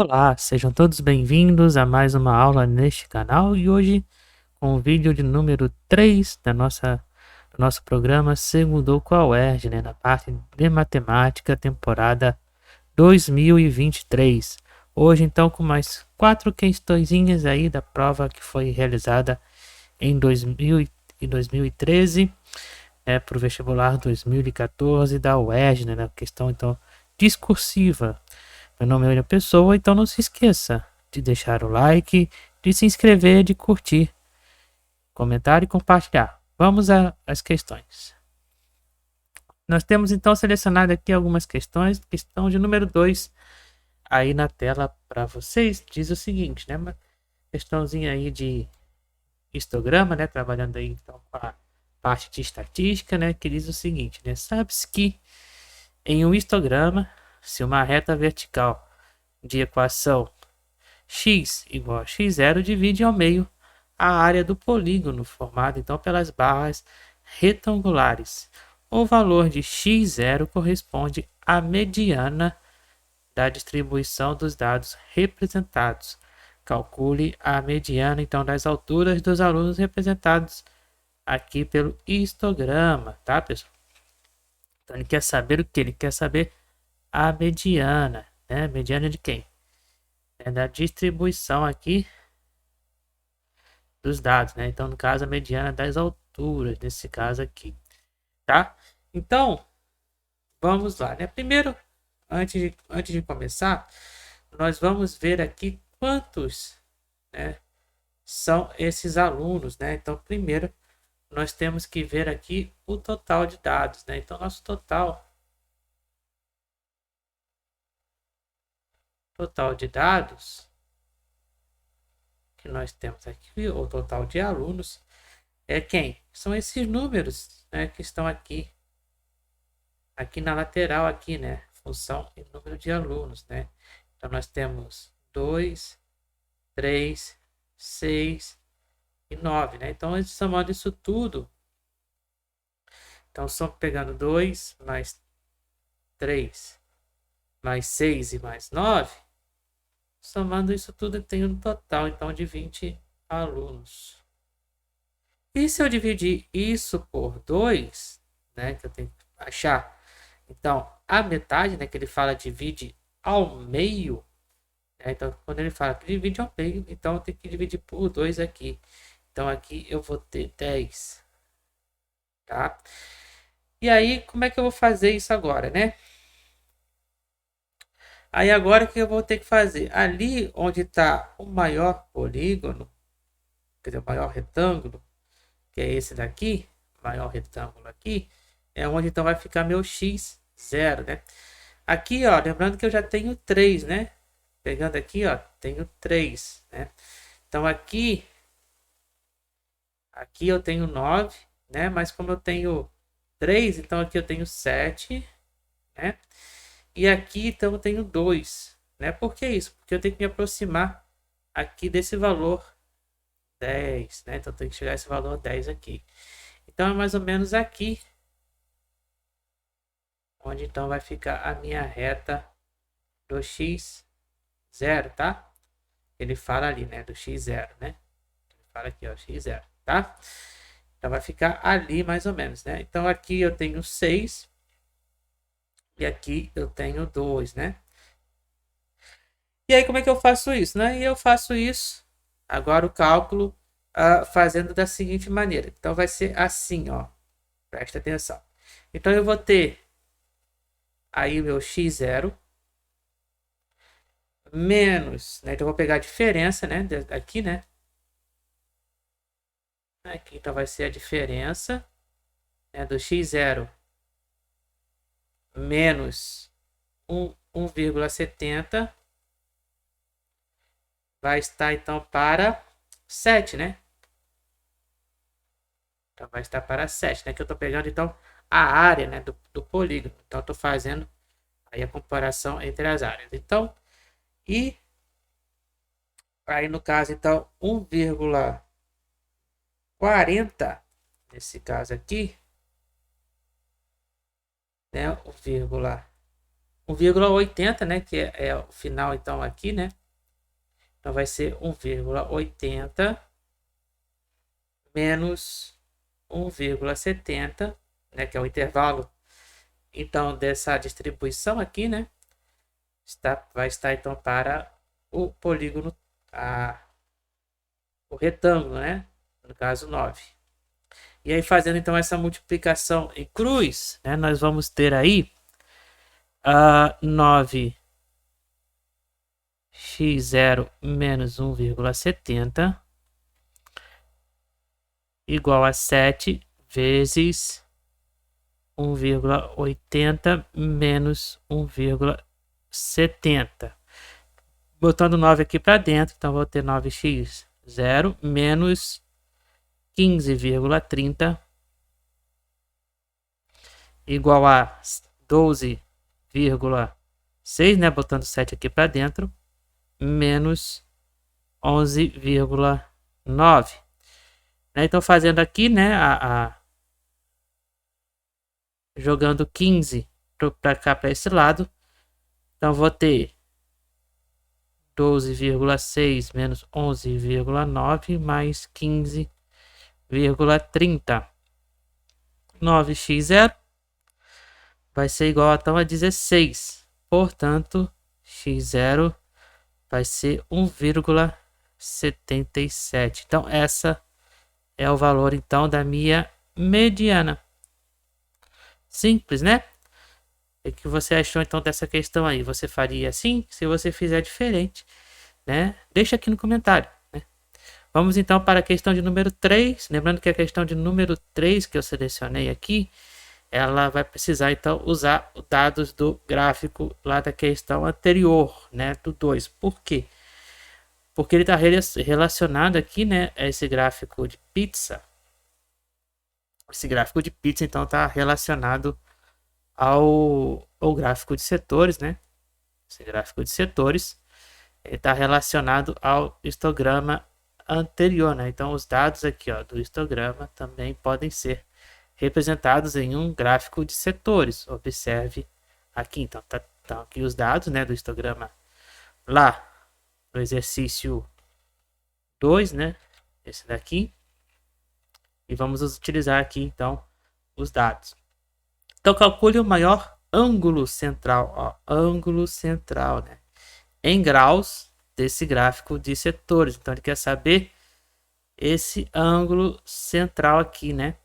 Olá, sejam todos bem-vindos a mais uma aula neste canal e hoje com o vídeo de número 3 do nosso programa Segundo com a UERJ, na parte de matemática, temporada 2023. Hoje então com mais 4 questõezinhas aí da prova que foi realizada em 2013, para o vestibular 2014 da UERJ, na questão então discursiva. Meu nome é William Pessoa, então não se esqueça de deixar o like, de se inscrever, de curtir, comentar e compartilhar. Vamos às questões. Nós temos então selecionado aqui algumas questões. Questão de número 2 aí na tela para vocês. Diz o seguinte, né? Uma questãozinha aí de histograma, né? Trabalhando aí então com a parte de estatística, né? Que diz o seguinte, né? Sabe-se que em um histograma, se uma reta vertical de equação x igual a x0 divide ao meio a área do polígono formado então pelas barras retangulares. O valor de x0 corresponde à mediana da distribuição dos dados representados. Calcule a mediana então das alturas dos alunos representados aqui pelo histograma, tá, pessoal? Então ele quer saber o que? Ele quer saber a mediana, né? Mediana de quem? É da distribuição aqui dos dados, né? Então, no caso, a mediana das alturas, nesse caso aqui, tá? Então, vamos lá, né? Primeiro, antes de começar, nós vamos ver aqui quantos, né, são esses alunos, né? Então, primeiro, nós temos que ver aqui o total de dados, né? Então, nosso total de dados que nós temos aqui, o total de alunos, é quem? São esses números, né, que estão aqui na lateral aqui, né? Função e número de alunos, né? Então nós temos 2, 3, 6 e 9, né? Então somando isso tudo, então só pegando 2 mais 3 mais 6 e mais 9, somando isso tudo eu tenho um total então de 20 alunos. E se eu dividir isso por 2, né, que eu tenho que achar, então a metade, né, que ele fala divide ao meio, né, então quando ele fala que divide ao meio, então eu tenho que dividir por 2 aqui. Então aqui eu vou ter 10, tá? E aí, como é que eu vou fazer isso agora, né? Aí agora que eu vou ter que fazer? Ali onde está o maior polígono, quer dizer, o maior retângulo, que é esse daqui, maior retângulo aqui, é onde então vai ficar meu x0, né? Aqui, ó, lembrando que eu já tenho 3, né? Pegando aqui, ó, tenho 3, né? Então aqui eu tenho 9, né? Mas como eu tenho 3, então aqui eu tenho 7, né? E aqui então eu tenho 2, né? Por que isso? Porque eu tenho que me aproximar aqui desse valor 10, né? Então eu tenho que chegar a esse valor 10 aqui. Então é mais ou menos aqui onde então vai ficar a minha reta do x0, tá? Ele fala ali, né, do x0, né? Ele fala aqui, ó, x0, tá? Então vai ficar ali mais ou menos, né? Então aqui eu tenho 6 e aqui eu tenho 2, né? E aí como é que eu faço isso, né? E eu faço isso, agora o cálculo, fazendo da seguinte maneira. Então vai ser assim, ó. Presta atenção. Então eu vou ter aí o meu x0 menos, né? Então eu vou pegar a diferença, né? Aqui, né? Aqui então vai ser a diferença, né, do x0 menos 1,70 vai estar então para 7, né? Então vai estar para 7, né? Que eu estou pegando então a área, né, do polígono. Então estou fazendo aí a comparação entre as áreas. Então, e aí no caso então 1,40 nesse caso aqui, né? 1,80, né? Que é o final, então, aqui, né? Então, vai ser 1,80 menos 1,70, né? Que é o intervalo, então, dessa distribuição aqui, né? Vai estar, então, para o polígono, o retângulo, né? No caso, 9. E aí, fazendo, então, essa multiplicação em cruz, né? Nós vamos ter aí 9x0 menos 1,70 igual a 7 vezes 1,80 menos 1,70. Botando 9 aqui para dentro, então vou ter 9x0 menos 15,30 igual a 12,6, né? Botando 7 aqui para dentro, menos 11,9. Então, fazendo aqui, né? Jogando 15 para cá, para esse lado. Então, vou ter 12,6 menos 11,9 mais 15,30. 9x0 vai ser igual então a 16. Portanto, x0 vai ser 1,77. Então, essa é o valor então da minha mediana. Simples, né? O que você achou então dessa questão aí? Você faria assim? Se você fizer diferente, né? Deixa aqui no comentário, né? Vamos então para a questão de número 3. Lembrando que a questão de número 3 que eu selecionei aqui, ela vai precisar então usar os dados do gráfico lá da questão anterior, né? Do 2. Por quê? Porque ele está relacionado aqui, né? A esse gráfico de pizza. Esse gráfico de pizza então está relacionado ao gráfico de setores, né? Esse gráfico de setores está relacionado ao histograma anterior, né? Então, os dados aqui, ó, do histograma também podem ser representados em um gráfico de setores. Observe aqui, então, tá aqui os dados, né, do histograma lá no exercício 2, né? Esse daqui. E vamos utilizar aqui, então, os dados. Então, calcule o maior ângulo central, ó, ângulo central, né? Em graus desse gráfico de setores. Então, ele quer saber esse ângulo central aqui, né?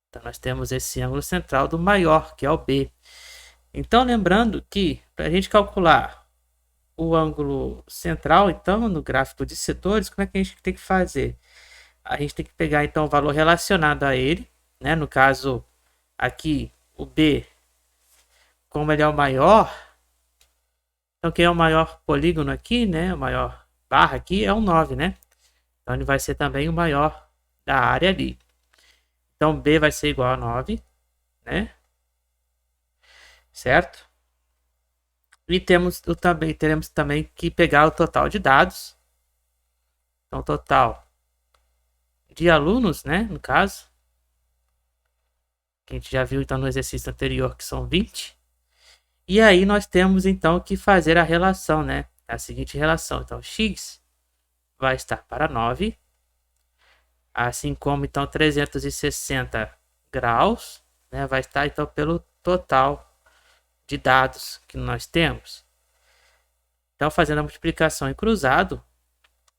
Então, nós temos esse ângulo central do maior, que é o B. Então, lembrando que, para a gente calcular o ângulo central, então, no gráfico de setores, como é que a gente tem que fazer? A gente tem que pegar, então, o valor relacionado a ele, né? No caso, aqui, o B, como ele é o maior, então, quem é o maior polígono aqui, né? O maior barra aqui é o 9, né? Então, ele vai ser também o maior da área ali. Então, B vai ser igual a 9, né? Certo? E teremos também que pegar o total de dados. Então, total de alunos, né? No caso, que a gente já viu então no exercício anterior, que são 20. E aí nós temos então que fazer a relação, né? A seguinte relação. Então, x vai estar para 9, assim como então 360 graus, né? Vai estar então pelo total de dados que nós temos. Então, fazendo a multiplicação em cruzado,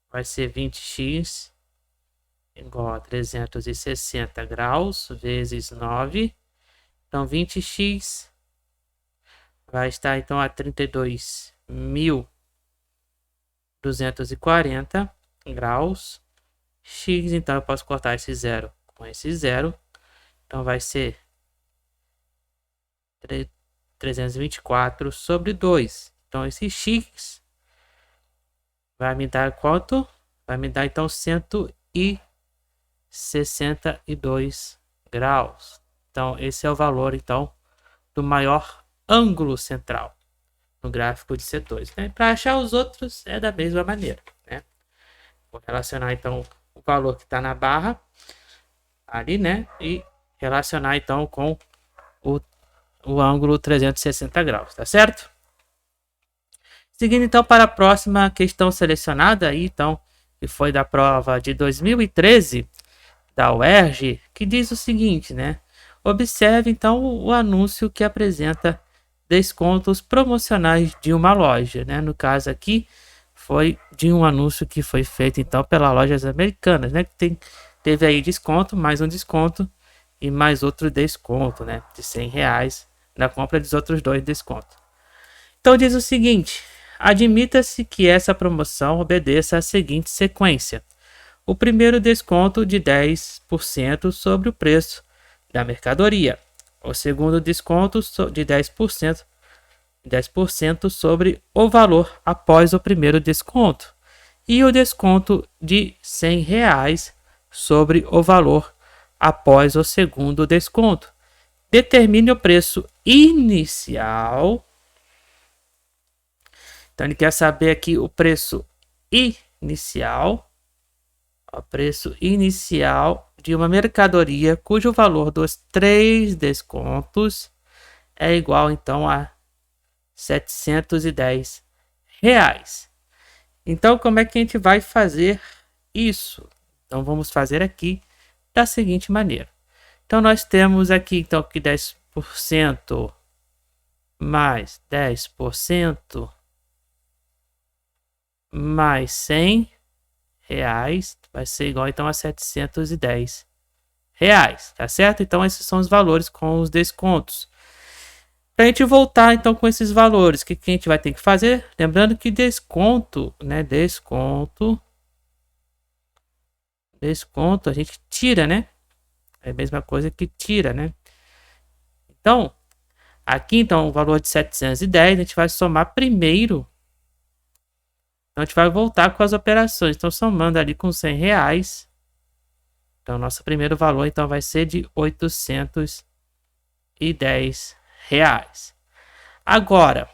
vai ser 20x igual a 360 graus vezes 9. Então, 20x vai estar então a 32.240 graus. X, então eu posso cortar esse zero com esse zero. Então vai ser 324 sobre 2. Então esse x vai me dar quanto? Vai me dar então 162 graus. Então esse é o valor então do maior ângulo central no gráfico de setores, né? Para achar os outros é da mesma maneira, né? Vou relacionar então o valor que está na barra ali, né? E relacionar então com o o ângulo 360 graus, tá certo? Seguindo então para a próxima questão selecionada aí, então, que foi da prova de 2013 da UERJ, que diz o seguinte, né? Observe então o anúncio que apresenta descontos promocionais de uma loja, né? No caso aqui foi de um anúncio que foi feito então pelas lojas americanas, né? Que teve aí desconto, mais um desconto e mais outro desconto, né? De R$ 100 na compra dos outros dois descontos. Então diz o seguinte: admita-se que essa promoção obedeça à seguinte sequência: o primeiro desconto de 10% sobre o preço da mercadoria, o segundo desconto de 10% sobre o valor após o primeiro desconto e o desconto de R$ 100 sobre o valor após o segundo desconto. Determine o preço inicial. Então ele quer saber aqui o preço inicial. O preço inicial de uma mercadoria cujo valor dos 3 descontos é igual então a R$ 710. Então como é que a gente vai fazer isso? Então vamos fazer aqui da seguinte maneira. Então nós temos aqui então que 10% mais 10% mais R$ 100 vai ser igual então a R$ 710, tá certo? Então esses são os valores com os descontos. Para a gente voltar então com esses valores, o que a gente vai ter que fazer? Lembrando que desconto, né? Desconto a gente tira, né? É a mesma coisa que tira, né? Então, aqui então o valor de 710 a gente vai somar primeiro. Então a gente vai voltar com as operações. Então somando ali com R$ 100. Então nosso primeiro valor então vai ser de R$ 810. Agora,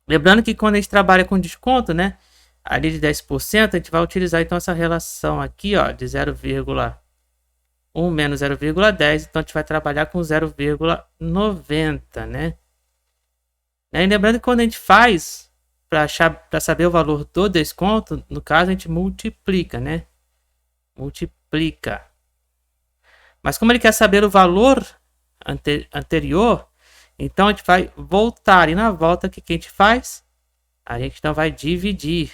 lembrando que quando a gente trabalha com desconto, né? Ali de 10%, a gente vai utilizar então essa relação aqui, ó, de 0,1 menos 0,10. Então a gente vai trabalhar com 0,90, né? E lembrando que quando a gente faz para saber o valor do desconto, no caso a gente multiplica, né? Multiplica. Mas como ele quer saber o valor anterior, então a gente vai voltar. E na volta, o que a gente faz? A gente então vai dividir,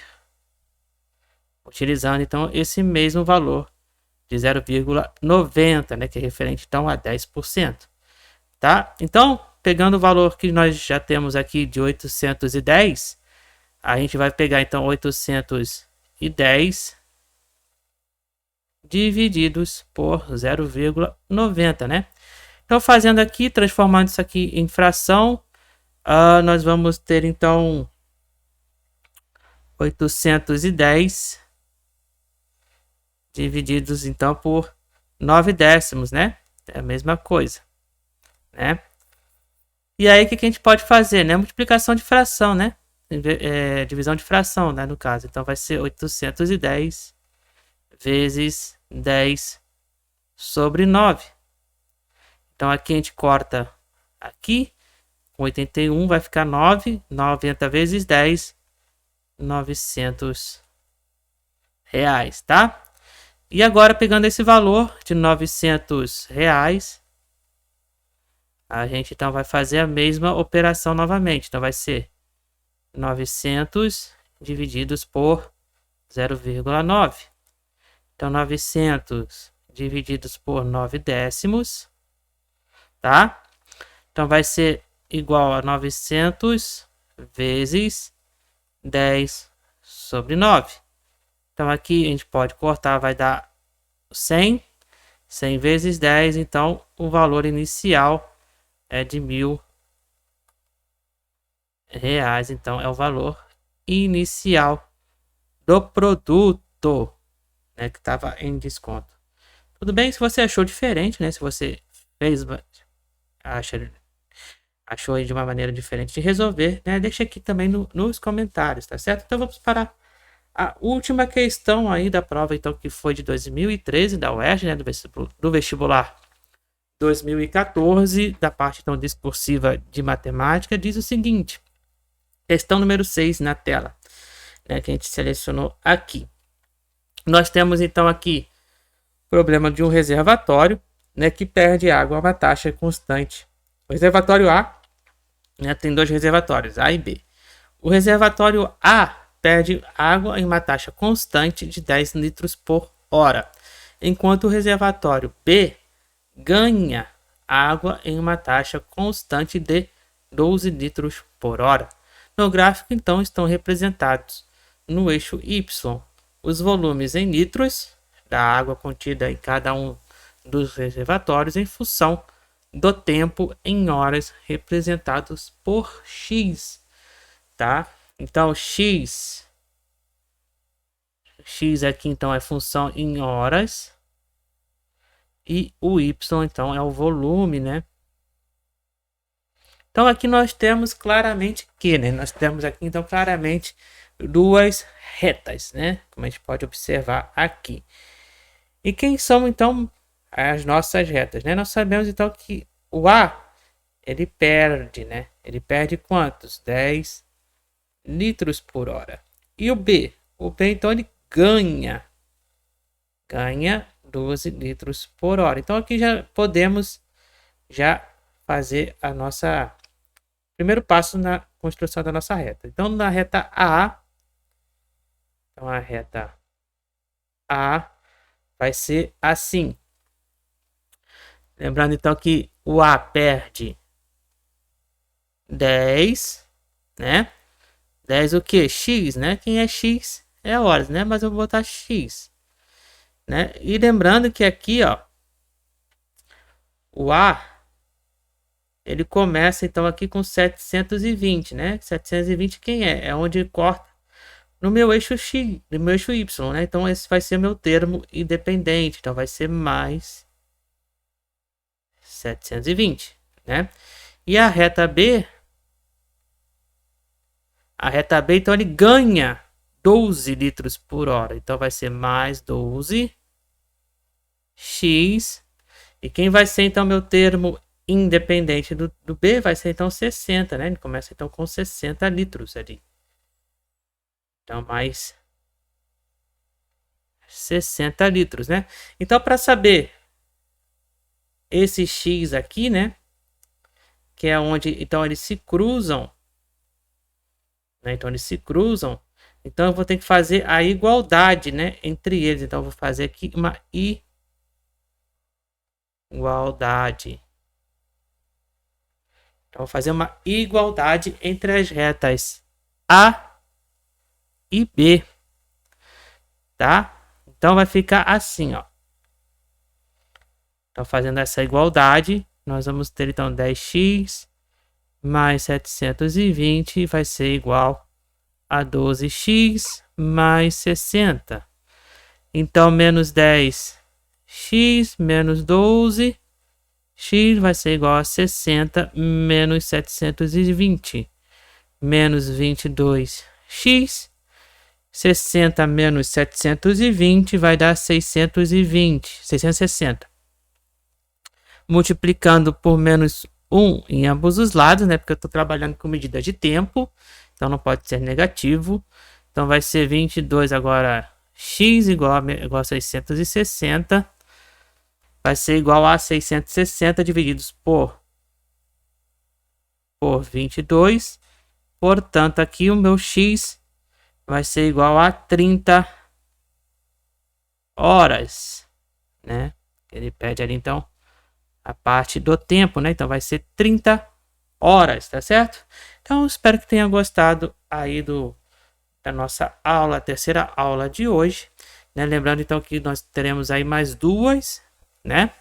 utilizando então esse mesmo valor de 0,90, né? Que é referente então a 10%. Tá? Então, pegando o valor que nós já temos aqui de 810, a gente vai pegar então 810 divididos por 0,90, né? Então fazendo aqui, transformando isso aqui em fração, nós vamos ter então 810 divididos então por 9 décimos, né? É a mesma coisa, né? E aí o que a gente pode fazer, né? Multiplicação de fração, né? Divisão de fração, né, no caso. Então vai ser 810 vezes 10 sobre 9. Então aqui a gente corta aqui, com 81 vai ficar 9, 90 vezes 10, R$ 900, tá? E agora pegando esse valor de R$ 900, a gente então vai fazer a mesma operação novamente. Então vai ser 900 divididos por 0,9. Então 900 divididos por 9 décimos, tá? Então vai ser igual a 900 vezes 10 sobre 9. Então aqui a gente pode cortar, vai dar 100. 100 vezes 10, então o valor inicial é de R$ 1.000. Então é o valor inicial do produto, né, que estava em desconto. Tudo bem se você achou diferente, né? Se você fez, achou aí de uma maneira diferente de resolver, né? Deixa aqui também nos comentários, tá certo? Então vamos para a última questão aí da prova, então, que foi de 2013 da UERJ, né? Do vestibular 2014, da parte então discursiva de matemática, diz o seguinte: questão número 6 na tela, né, que a gente selecionou aqui. Nós temos então aqui problema de um reservatório, né, que perde água a uma taxa constante. O reservatório A, né, tem dois reservatórios, A e B. O reservatório A perde água em uma taxa constante de 10 litros por hora, enquanto o reservatório B ganha água em uma taxa constante de 12 litros por hora. No gráfico, então, estão representados no eixo Y os volumes em litros da água contida em cada um dos reservatórios em função do tempo em horas representados por X, tá? Então, X aqui então é função em horas e o Y então é o volume, né? Então aqui nós temos claramente que, né? Nós temos aqui então claramente duas retas, né? Como a gente pode observar aqui. E quem são então as nossas retas, né? Nós sabemos então que o A ele perde, né? Ele perde quantos? 10 litros por hora. E o B? O B então ele ganha 12 litros por hora. Então aqui já podemos já fazer a nossa primeiro passo na construção da nossa reta. Então na reta A, então a reta A vai ser assim. Lembrando então que o A perde 10, né? 10 o que? X, né? Quem é X é horas, né? Mas eu vou botar X, né? E lembrando que aqui, ó, o A ele começa então aqui com 720, né? 720 quem é? É onde corta no meu eixo X, no meu eixo Y, né? Então esse vai ser meu termo independente, então vai ser mais 720, né? E a reta B então ele ganha 12 litros por hora, então vai ser mais 12 X. E quem vai ser então meu termo independente do B vai ser então 60, né? Ele começa então com 60 litros ali. Então mais 60 litros, né? Então para saber esse X aqui, né? Que é onde então eles se cruzam, né? Então eles se cruzam. Então eu vou ter que fazer a igualdade, né? Entre eles. Então eu vou fazer aqui uma igualdade. Então vou fazer uma igualdade entre as retas A e B, tá? Então vai ficar assim, ó. Então fazendo essa igualdade, nós vamos ter então 10x mais 720 vai ser igual a 12x mais 60. Então menos 10x menos 12, x vai ser igual a 60 menos 720, menos 22x. 60 menos 720 vai dar 660. Multiplicando por menos 1 em ambos os lados, né? Porque eu estou trabalhando com medida de tempo, então não pode ser negativo. Então vai ser 22 agora, x igual a 660. Vai ser igual a 660 divididos por 22. Portanto, aqui o meu x vai ser igual a 30 horas, né? Ele pede ali, então, a parte do tempo, né? Então, vai ser 30 horas, tá certo? Então, espero que tenha gostado aí da nossa aula, a terceira aula de hoje, né? Lembrando, então, que nós teremos aí mais duas, né?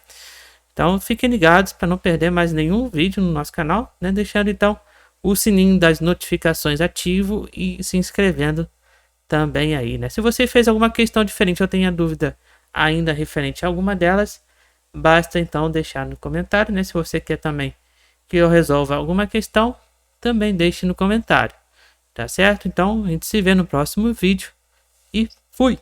Então, fiquem ligados para não perder mais nenhum vídeo no nosso canal, né? Deixando, então, o sininho das notificações ativo e se inscrevendo também aí, né? Se você fez alguma questão diferente ou tenha dúvida ainda referente a alguma delas, basta então deixar no comentário, né? Se você quer também que eu resolva alguma questão, também deixe no comentário, tá certo? Então, a gente se vê no próximo vídeo e fui!